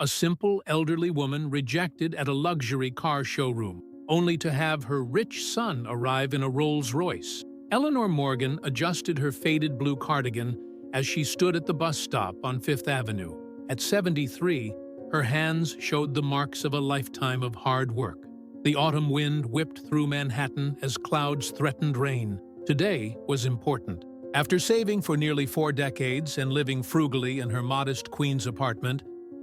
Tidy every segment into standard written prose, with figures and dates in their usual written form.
A simple, elderly woman rejected at a luxury car showroom, only to have her rich son arrive in a Rolls-royce. Eleanor Morgan adjusted her faded blue cardigan as she stood at the bus stop on Fifth Avenue. At 73, her hands showed the marks of a lifetime of hard work. The autumn wind whipped through Manhattan as clouds threatened rain. Today was important. After saving for nearly 4 decades and living frugally in her modest Queens apartment,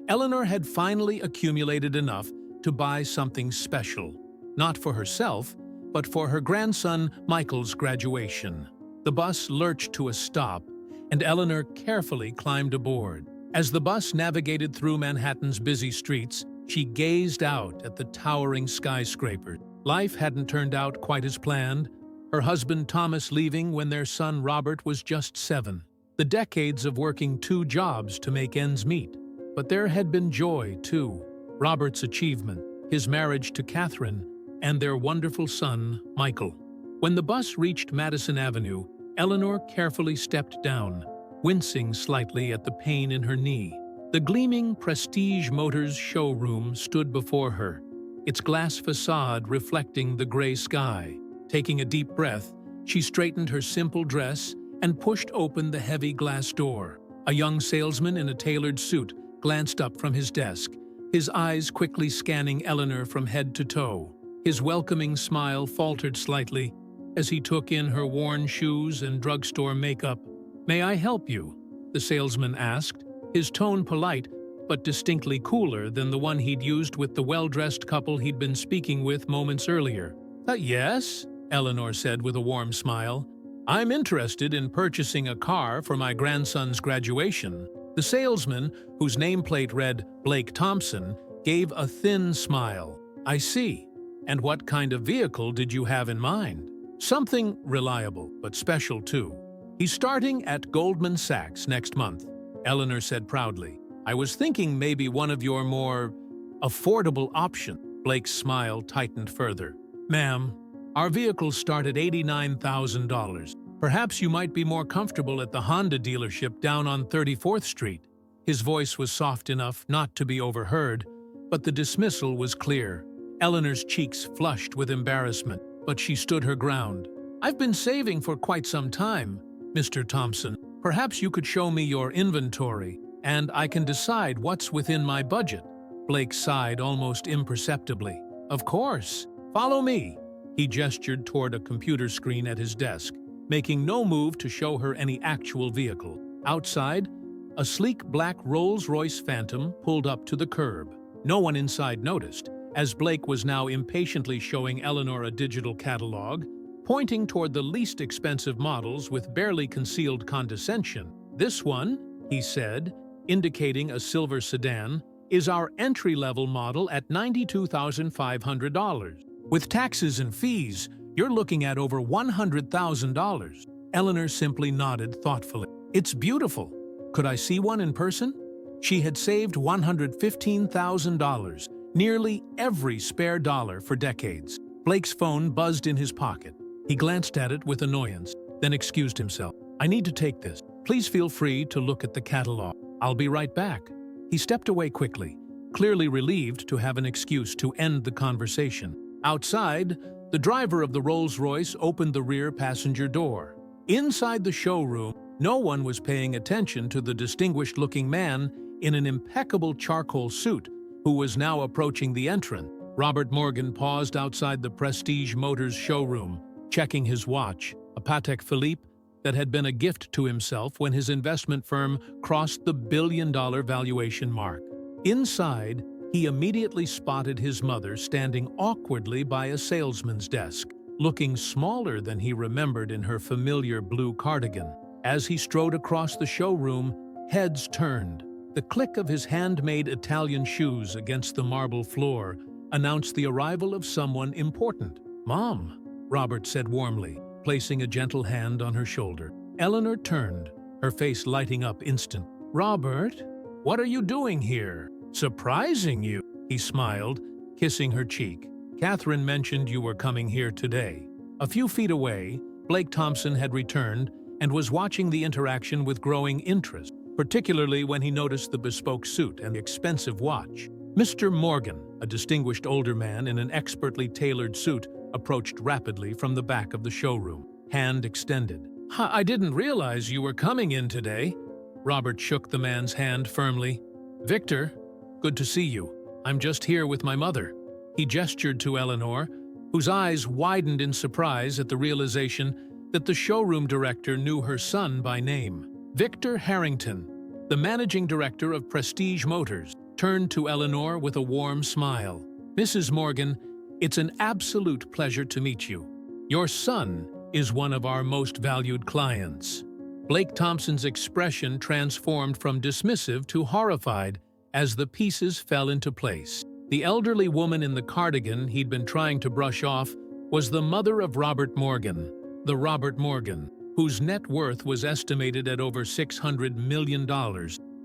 Eleanor had finally accumulated enough to buy something special. Not for herself, but for her grandson Michael's graduation. The bus lurched to a stop, and Eleanor carefully climbed aboard. As the bus navigated through Manhattan's busy streets, she gazed out at the towering skyscrapers. Life hadn't turned out quite as planned, her husband Thomas leaving when their son Robert was just 7. The decades of working 2 jobs to make ends meet. But there had been joy, too. Robert's achievement, his marriage to Catherine, and their wonderful son, Michael. When the bus reached Madison Avenue, Eleanor carefully stepped down, wincing slightly at the pain in her knee. The gleaming Prestige Motors showroom stood before her, its glass facade reflecting the gray sky. Taking a deep breath, she straightened her simple dress and pushed open the heavy glass door. A young salesman in a tailored suit glanced up from his desk, his eyes quickly scanning Eleanor from head to toe. His welcoming smile faltered slightly as he took in her worn shoes and drugstore makeup. "May I help you?" the salesman asked, his tone polite but distinctly cooler than the one he'd used with the well-dressed couple he'd been speaking with moments earlier. Yes," Eleanor said with a warm smile. "I'm interested in purchasing a car for my grandson's graduation." The salesman, whose nameplate read Blake Thompson, gave a thin smile. "I see. And what kind of vehicle did you have in mind?" "Something reliable, but special too. He's starting at Goldman Sachs next month," Eleanor said proudly. "I was thinking maybe one of your more affordable options." Blake's smile tightened further. "Ma'am, our vehicles start at $89,000. Perhaps you might be more comfortable at the Honda dealership down on 34th Street. His voice was soft enough not to be overheard, but the dismissal was clear. Eleanor's cheeks flushed with embarrassment, but she stood her ground. "I've been saving for quite some time, Mr. Thompson. Perhaps you could show me your inventory, and I can decide what's within my budget." Blake sighed almost imperceptibly. "Of course. Follow me." He gestured toward a computer screen at his desk, making no move to show her any actual vehicle. Outside, a sleek black Rolls-royce Phantom pulled up to the curb. No one inside noticed, as Blake was now impatiently showing Eleanor a digital catalog, pointing toward the least expensive models with barely concealed condescension. "This one," he said, indicating a silver sedan, "is our entry-level model at $92,500. With taxes and fees, you're looking at over $100,000. Eleanor simply nodded thoughtfully. "It's beautiful. Could I see one in person?" She had saved $115,000, nearly every spare dollar for decades. Blake's phone buzzed in his pocket. He glanced at it with annoyance, then excused himself. "I need to take this. Please feel free to look at the catalog. I'll be right back." He stepped away quickly, clearly relieved to have an excuse to end the conversation. Outside, the driver of the Rolls-Royce opened the rear passenger door. Inside the showroom, no one was paying attention to the distinguished-looking man in an impeccable charcoal suit who was now approaching the entrance. Robert Morgan paused outside the Prestige Motors showroom, checking his watch, a Patek Philippe that had been a gift to himself when his investment firm crossed the billion-dollar valuation mark. Inside, he immediately spotted his mother standing awkwardly by a salesman's desk, looking smaller than he remembered in her familiar blue cardigan. As he strode across the showroom, heads turned. The click of his handmade Italian shoes against the marble floor announced the arrival of someone important. "Mom," Robert said warmly, placing a gentle hand on her shoulder. Eleanor turned, her face lighting up instant. "Robert, what are you doing here?" "Surprising you," he smiled, kissing her cheek. "Catherine mentioned you were coming here today." A few feet away, Blake Thompson had returned and was watching the interaction with growing interest. particularly when he noticed the bespoke suit and the expensive watch. Mr. Morgan, a distinguished older man in an expertly tailored suit, approached rapidly from the back of the showroom, hand extended. I didn't realize you were coming in today." Robert shook the man's hand firmly. "Victor, good to see you. I'm just here with my mother." He gestured to Eleanor, whose eyes widened in surprise at the realization that the showroom director knew her son by name. Victor Harrington, the managing director of Prestige Motors, turned to Eleanor with a warm smile. "Mrs. Morgan, it's an absolute pleasure to meet you. Your son is one of our most valued clients." Blake Thompson's expression transformed from dismissive to horrified as the pieces fell into place. The elderly woman in the cardigan he'd been trying to brush off was the mother of Robert Morgan, the Robert Morgan, whose net worth was estimated at over $600 million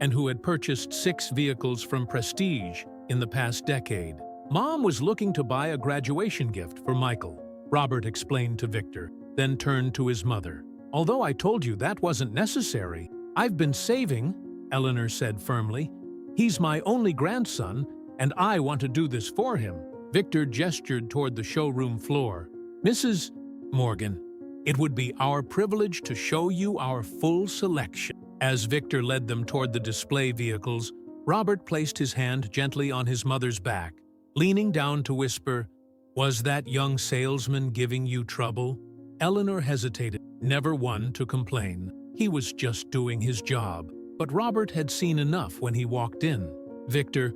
and who had purchased 6 vehicles from Prestige in the past decade. "Mom was looking to buy a graduation gift for Michael," Robert explained to Victor, then turned to his mother. "Although I told you that wasn't necessary, I've been saving," Eleanor said firmly. "He's my only grandson, and I want to do this for him." Victor gestured toward the showroom floor. "Mrs. Morgan, it would be our privilege to show you our full selection." As Victor led them toward the display vehicles, Robert placed his hand gently on his mother's back, leaning down to whisper, "Was that young salesman giving you trouble?" Eleanor hesitated, never one to complain. He was just doing his job. But Robert had seen enough when he walked in. "Victor,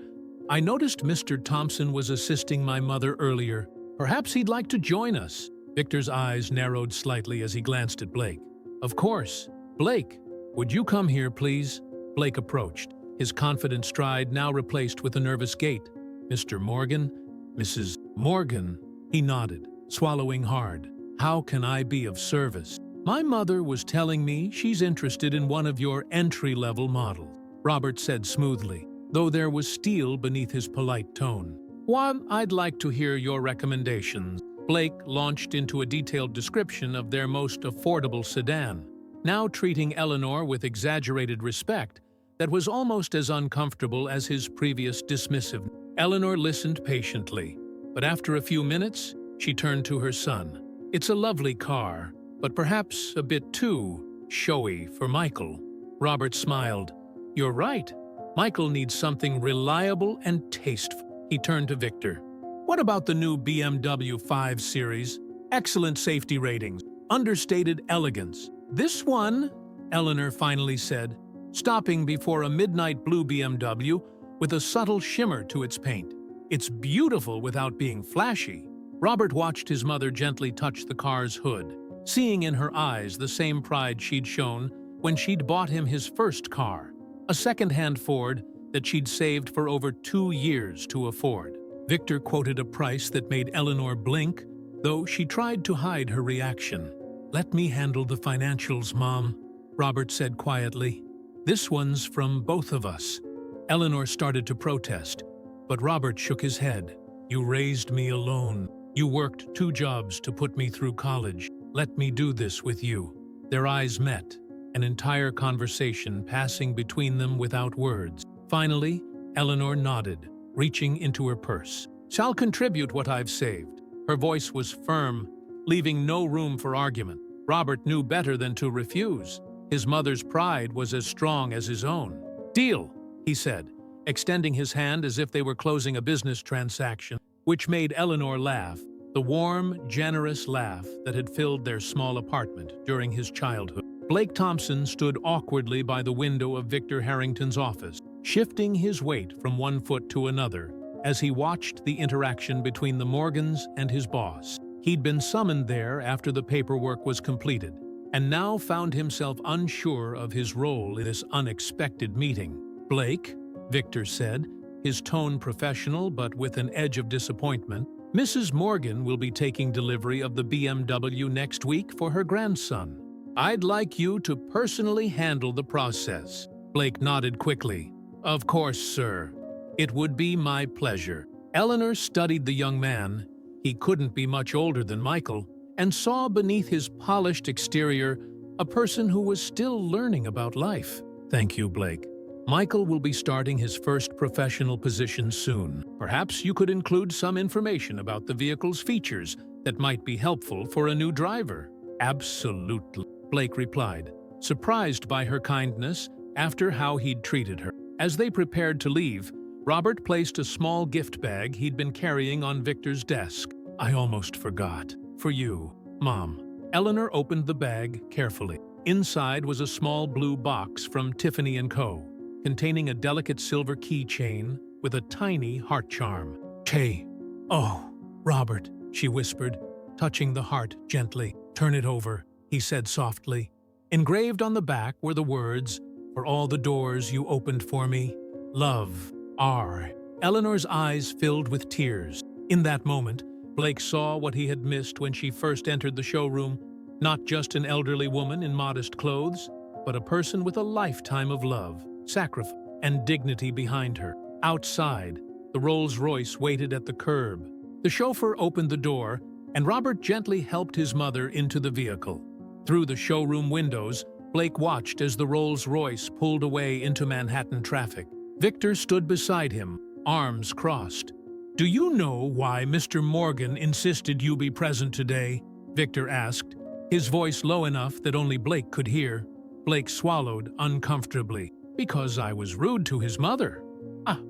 I noticed Mr. Thompson was assisting my mother earlier. Perhaps he'd like to join us." Victor's eyes narrowed slightly as he glanced at Blake. "Of course. Blake, would you come here, please?" Blake approached, his confident stride now replaced with a nervous gait. "Mr. Morgan, Mrs. Morgan," he nodded, swallowing hard. "How can I be of service?" "My mother was telling me she's interested in one of your entry-level models," Robert said smoothly, though there was steel beneath his polite tone. "Well, I'd like to hear your recommendations." Blake launched into a detailed description of their most affordable sedan, now treating Eleanor with exaggerated respect that was almost as uncomfortable as his previous dismissive. Eleanor listened patiently, but after a few minutes, she turned to her son. "It's a lovely car, but perhaps a bit too showy for Michael." Robert smiled. "You're right. Michael needs something reliable and tasteful." He turned to Victor. "What about the new BMW 5 Series? Excellent safety ratings, understated elegance." "This one," Eleanor finally said, stopping before a midnight blue BMW with a subtle shimmer to its paint. "It's beautiful without being flashy." Robert watched his mother gently touch the car's hood, seeing in her eyes the same pride she'd shown when she'd bought him his first car, a second-hand Ford that she'd saved for over 2 years to afford. Victor quoted a price that made Eleanor blink, though she tried to hide her reaction. "Let me handle the financials, Mom," Robert said quietly. "This one's from both of us." Eleanor started to protest, but Robert shook his head. "You raised me alone. You worked 2 jobs to put me through college. Let me do this with you." Their eyes met, an entire conversation passing between them without words. Finally, Eleanor nodded, reaching into her purse. "Shall contribute what I've saved." Her voice was firm, leaving no room for argument. Robert knew better than to refuse. His mother's pride was as strong as his own. "Deal," he said, extending his hand as if they were closing a business transaction, which made Eleanor laugh, the warm, generous laugh that had filled their small apartment during his childhood. Blake Thompson stood awkwardly by the window of Victor Harrington's office, shifting his weight from one foot to another as he watched the interaction between the Morgans and his boss. He'd been summoned there after the paperwork was completed, and now found himself unsure of his role in this unexpected meeting. "Blake," Victor said, his tone professional but with an edge of disappointment, "Mrs. Morgan will be taking delivery of the BMW next week for her grandson. I'd like you to personally handle the process." Blake nodded quickly. "Of course, sir. It would be my pleasure." Eleanor studied the young man. He couldn't be much older than Michael, and saw beneath his polished exterior a person who was still learning about life. Thank you, Blake. Michael will be starting his first professional position soon. Perhaps you could include some information about the vehicle's features that might be helpful for a new driver. Absolutely, Blake replied, surprised by her kindness after how he'd treated her. As they prepared to leave, Robert placed a small gift bag he'd been carrying on Victor's desk. I almost forgot. For you, Mom. Eleanor opened the bag carefully. Inside was a small blue box from Tiffany & Co., containing a delicate silver keychain with a tiny heart charm. Hey. Oh, Robert, she whispered, touching the heart gently. Turn it over, he said softly. Engraved on the back were the words, for all the doors you opened for me, love, R. Eleanor's eyes filled with tears. In that moment, Blake saw what he had missed when she first entered the showroom, not just an elderly woman in modest clothes, but a person with a lifetime of love, sacrifice, and dignity behind her. Outside, the Rolls-royce waited at the curb. The chauffeur opened the door, and Robert gently helped his mother into the vehicle. Through the showroom windows, Blake watched as the Rolls-royce pulled away into Manhattan traffic. Victor stood beside him, arms crossed. Do you know why Mr. Morgan insisted you be present today? Victor asked, his voice low enough that only Blake could hear. Blake swallowed uncomfortably. Because I was rude to his mother.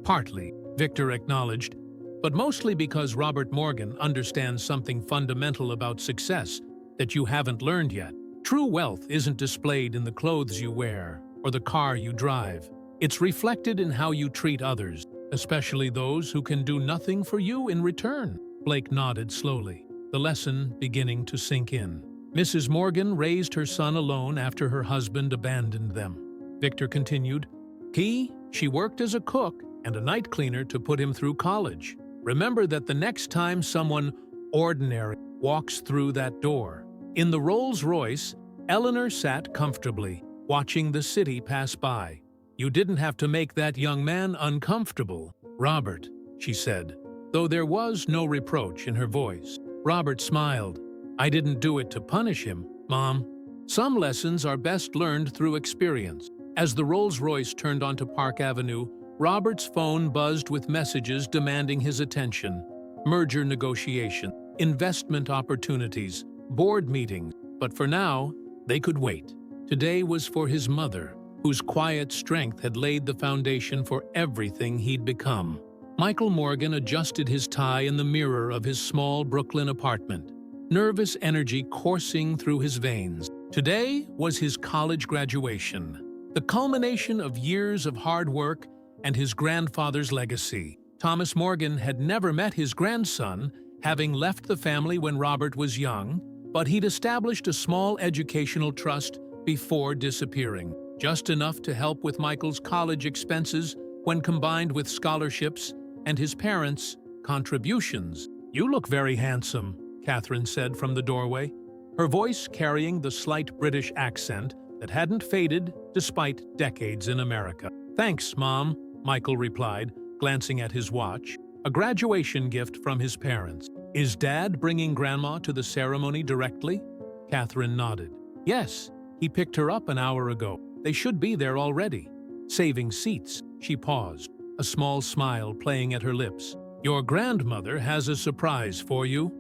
Partly, Victor acknowledged, but mostly because Robert Morgan understands something fundamental about success that you haven't learned yet. True wealth isn't displayed in the clothes you wear or the car you drive. It's reflected in how you treat others, especially those who can do nothing for you in return. Blake nodded slowly, the lesson beginning to sink in. Mrs. Morgan raised her son alone after her husband abandoned them. Victor continued, she worked as a cook and a night cleaner to put him through college. Remember that the next time someone ordinary walks through that door. In the Rolls-royce, Eleanor sat comfortably, watching the city pass by. You didn't have to make that young man uncomfortable, Robert, she said, though there was no reproach in her voice. Robert smiled. I didn't do it to punish him, Mom. Some lessons are best learned through experience. As the Rolls-royce turned onto Park Avenue, Robert's phone buzzed with messages demanding his attention. Merger negotiation, investment opportunities, board meetings. But for now, they could wait. Today was for his mother, whose quiet strength had laid the foundation for everything he'd become. Michael Morgan adjusted his tie in the mirror of his small Brooklyn apartment, nervous energy coursing through his veins. Today was his college graduation, the culmination of years of hard work and his grandfather's legacy. Thomas Morgan had never met his grandson, having left the family when Robert was young, but he'd established a small educational trust before disappearing, just enough to help with Michael's college expenses when combined with scholarships and his parents' contributions. You look very handsome, Catherine said from the doorway, her voice carrying the slight British accent that hadn't faded despite decades in America. Thanks, Mom, Michael replied, glancing at his watch, a graduation gift from his parents. Is Dad bringing Grandma to the ceremony directly? Catherine nodded. Yes, he picked her up an hour ago. They should be there already. Saving seats, she paused, a small smile playing at her lips. Your grandmother has a surprise for you.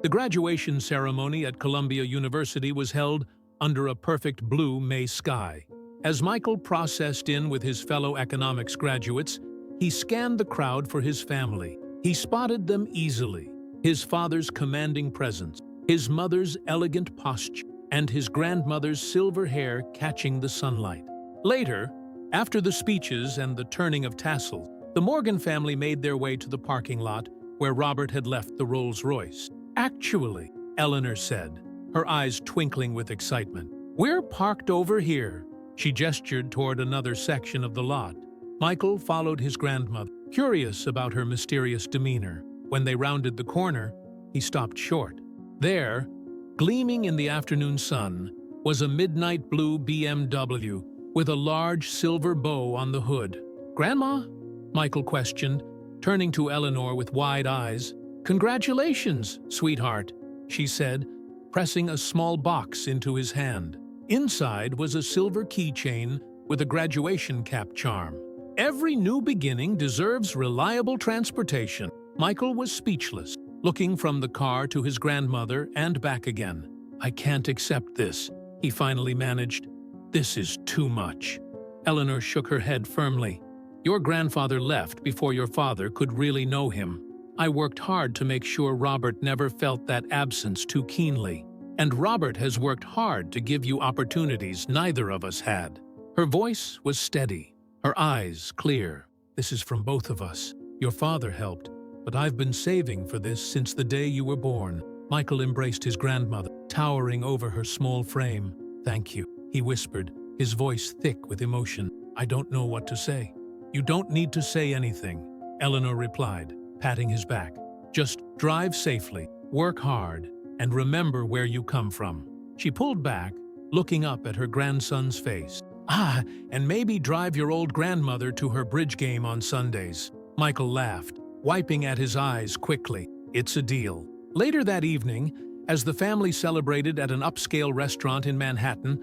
The graduation ceremony at Columbia University was held under a perfect blue May sky. As Michael processed in with his fellow economics graduates, he scanned the crowd for his family. He spotted them easily, his father's commanding presence, his mother's elegant posture, and his grandmother's silver hair catching the sunlight. Later, after the speeches and the turning of tassels, the Morgan family made their way to the parking lot where Robert had left the Rolls-royce. Actually, Eleanor said, her eyes twinkling with excitement, we're parked over here. She gestured toward another section of the lot. Michael followed his grandmother, curious about her mysterious demeanor. When they rounded the corner, he stopped short. There, gleaming in the afternoon sun, was a midnight blue BMW with a large silver bow on the hood. Grandma? Michael questioned, turning to Eleanor with wide eyes. Congratulations, sweetheart, she said, pressing a small box into his hand. Inside was a silver keychain with a graduation cap charm. Every new beginning deserves reliable transportation. Michael was speechless, looking from the car to his grandmother and back again. "I can't accept this," he finally managed. "This is too much." Eleanor shook her head firmly. "Your grandfather left before your father could really know him. I worked hard to make sure Robert never felt that absence too keenly. And Robert has worked hard to give you opportunities neither of us had." Her voice was steady, her eyes clear. "This is from both of us. Your father helped, but I've been saving for this since the day you were born." Michael embraced his grandmother, towering over her small frame. "Thank you," he whispered, his voice thick with emotion. "I don't know what to say." "You don't need to say anything," Eleanor replied, patting his back. "Just drive safely, work hard, and remember where you come from." She pulled back, looking up at her grandson's face. "Ah, and maybe drive your old grandmother to her bridge game on Sundays." Michael laughed, wiping at his eyes quickly. "It's a deal." Later that evening, as the family celebrated at an upscale restaurant in Manhattan,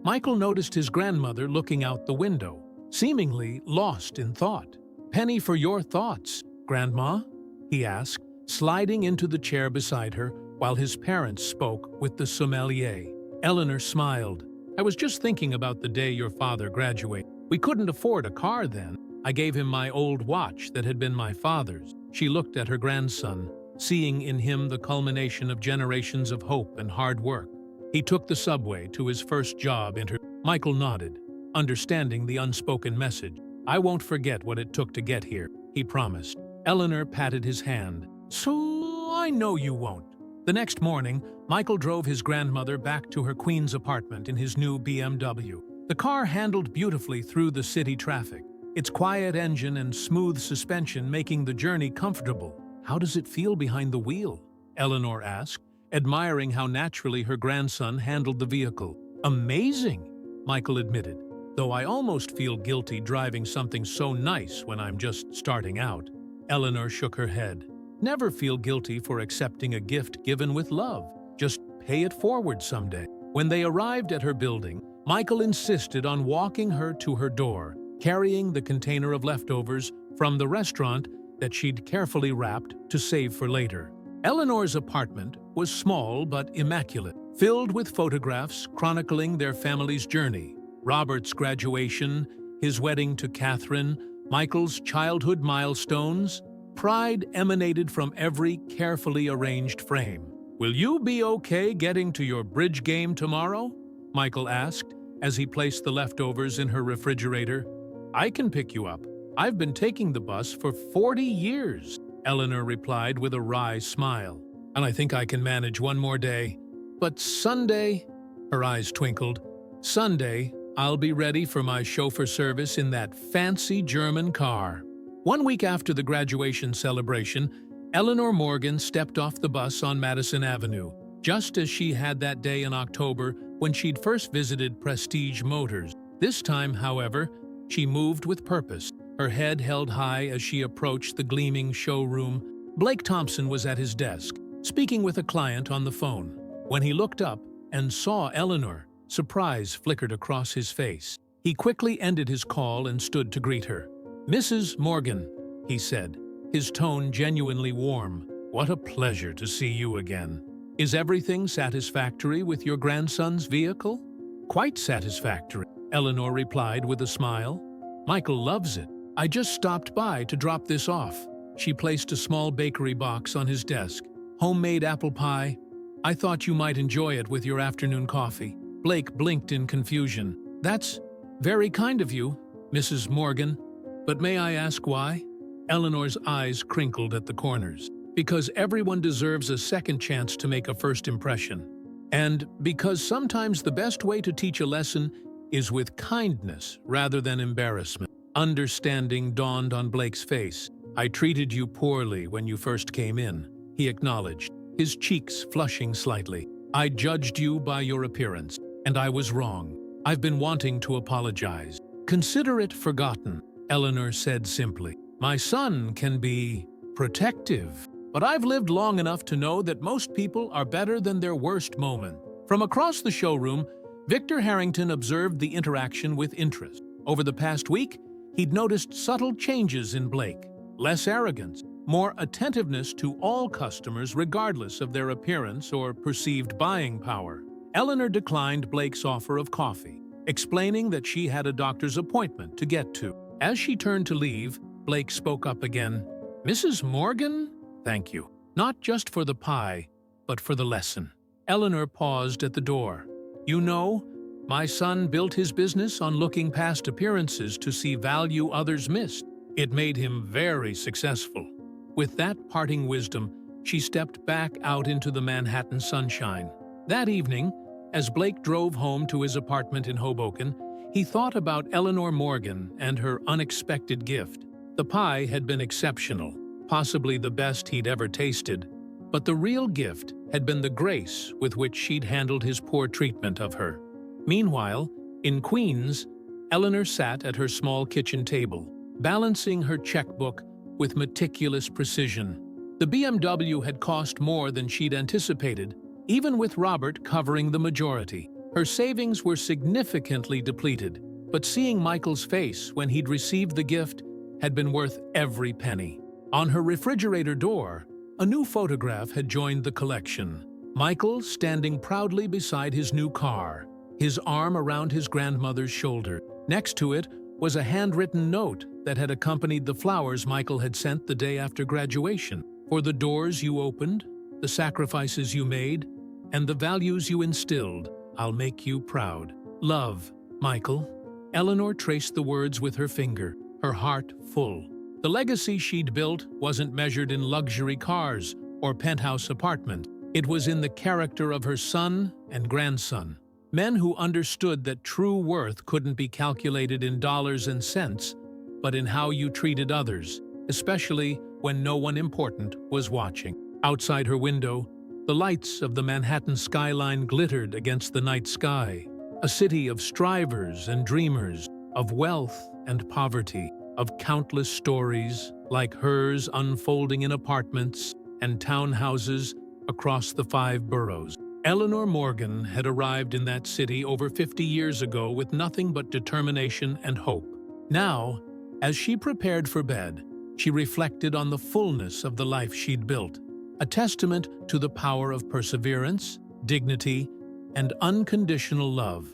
Michael noticed his grandmother looking out the window, seemingly lost in thought. "Penny for your thoughts, Grandma?" he asked, sliding into the chair beside her while his parents spoke with the sommelier. Eleanor smiled. "I was just thinking about the day your father graduated. We couldn't afford a car then. I gave him my old watch that had been my father's." She looked at her grandson, seeing in him the culmination of generations of hope and hard work. He took the subway to his first job Michael nodded, understanding the unspoken message. "I won't forget what it took to get here," he promised. Eleanor patted his hand. "So I know you won't." The next morning, Michael drove his grandmother back to her Queens apartment in his new BMW. The car handled beautifully through the city traffic, its quiet engine and smooth suspension making the journey comfortable. "How does it feel behind the wheel?" Eleanor asked, admiring how naturally her grandson handled the vehicle. "Amazing," Michael admitted, "though I almost feel guilty driving something so nice when I'm just starting out." Eleanor shook her head. "Never feel guilty for accepting a gift given with love. Just pay it forward someday." When they arrived at her building, Michael insisted on walking her to her door, carrying the container of leftovers from the restaurant that she'd carefully wrapped to save for later. Eleanor's apartment was small but immaculate, filled with photographs chronicling their family's journey. Robert's graduation, his wedding to Catherine, Michael's childhood milestones. Pride emanated from every carefully arranged frame. "Will you be okay getting to your bridge game tomorrow?" Michael asked as he placed the leftovers in her refrigerator. "I can pick you up. I've been taking the bus for 40 years, Eleanor replied with a wry smile. "And I think I can manage one more day. But Sunday," her eyes twinkled, "Sunday, I'll be ready for my chauffeur service in that fancy German car." 1 week after the graduation celebration, Eleanor Morgan stepped off the bus on Madison Avenue, just as she had that day in October when she'd first visited Prestige Motors. This time, however, she moved with purpose, her head held high as she approached the gleaming showroom. Blake Thompson was at his desk, speaking with a client on the phone. When he looked up and saw Eleanor, surprise flickered across his face. He quickly ended his call and stood to greet her. "Mrs. Morgan," he said, his tone genuinely warm. "What a pleasure to see you again. Is everything satisfactory with your grandson's vehicle?" "Quite satisfactory," Eleanor replied with a smile. "Michael loves it. I just stopped by to drop this off." She placed a small bakery box on his desk. "Homemade apple pie. I thought you might enjoy it with your afternoon coffee." Blake blinked in confusion. "That's very kind of you, Mrs. Morgan. But may I ask why?" Eleanor's eyes crinkled at the corners. "Because everyone deserves a second chance to make a first impression. And because sometimes the best way to teach a lesson is with kindness rather than embarrassment." Understanding dawned on Blake's face. "I treated you poorly when you first came in," he acknowledged, his cheeks flushing slightly. "I judged you by your appearance, and I was wrong. I've been wanting to apologize." "Consider it forgotten," Eleanor said simply. "My son can be protective, but I've lived long enough to know that most people are better than their worst moment." From across the showroom, Victor Harrington observed the interaction with interest. Over the past week, he'd noticed subtle changes in Blake. Less arrogance, more attentiveness to all customers regardless of their appearance or perceived buying power. Eleanor declined Blake's offer of coffee, explaining that she had a doctor's appointment to get to. As she turned to leave, Blake spoke up again. "Mrs. Morgan? Thank you. Not just for the pie, but for the lesson." Eleanor paused at the door. "You know, my son built his business on looking past appearances to see value others missed. It made him very successful." With that parting wisdom, she stepped back out into the Manhattan sunshine. That evening, as Blake drove home to his apartment in Hoboken, he thought about Eleanor Morgan and her unexpected gift. The pie had been exceptional, possibly the best he'd ever tasted, but the real gift had been the grace with which she'd handled his poor treatment of her. Meanwhile, in Queens, Eleanor sat at her small kitchen table, balancing her checkbook with meticulous precision. The BMW had cost more than she'd anticipated, even with Robert covering the majority. Her savings were significantly depleted, but seeing Michael's face when he'd received the gift had been worth every penny. On her refrigerator door, a new photograph had joined the collection. Michael standing proudly beside his new car, his arm around his grandmother's shoulder. Next to it was a handwritten note that had accompanied the flowers Michael had sent the day after graduation. "For the doors you opened, the sacrifices you made, and the values you instilled, I'll make you proud. Love, Michael." Eleanor traced the words with her finger, her heart full. The legacy she'd built wasn't measured in luxury cars or penthouse apartments. It was in the character of her son and grandson. Men who understood that true worth couldn't be calculated in dollars and cents, but in how you treated others, especially when no one important was watching. Outside her window, the lights of the Manhattan skyline glittered against the night sky. A city of strivers and dreamers, of wealth and poverty, of countless stories like hers unfolding in apartments and townhouses across the 5 boroughs. Eleanor Morgan had arrived in that city over 50 years ago with nothing but determination and hope. Now, as she prepared for bed, she reflected on the fullness of the life she'd built, a testament to the power of perseverance, dignity, and unconditional love.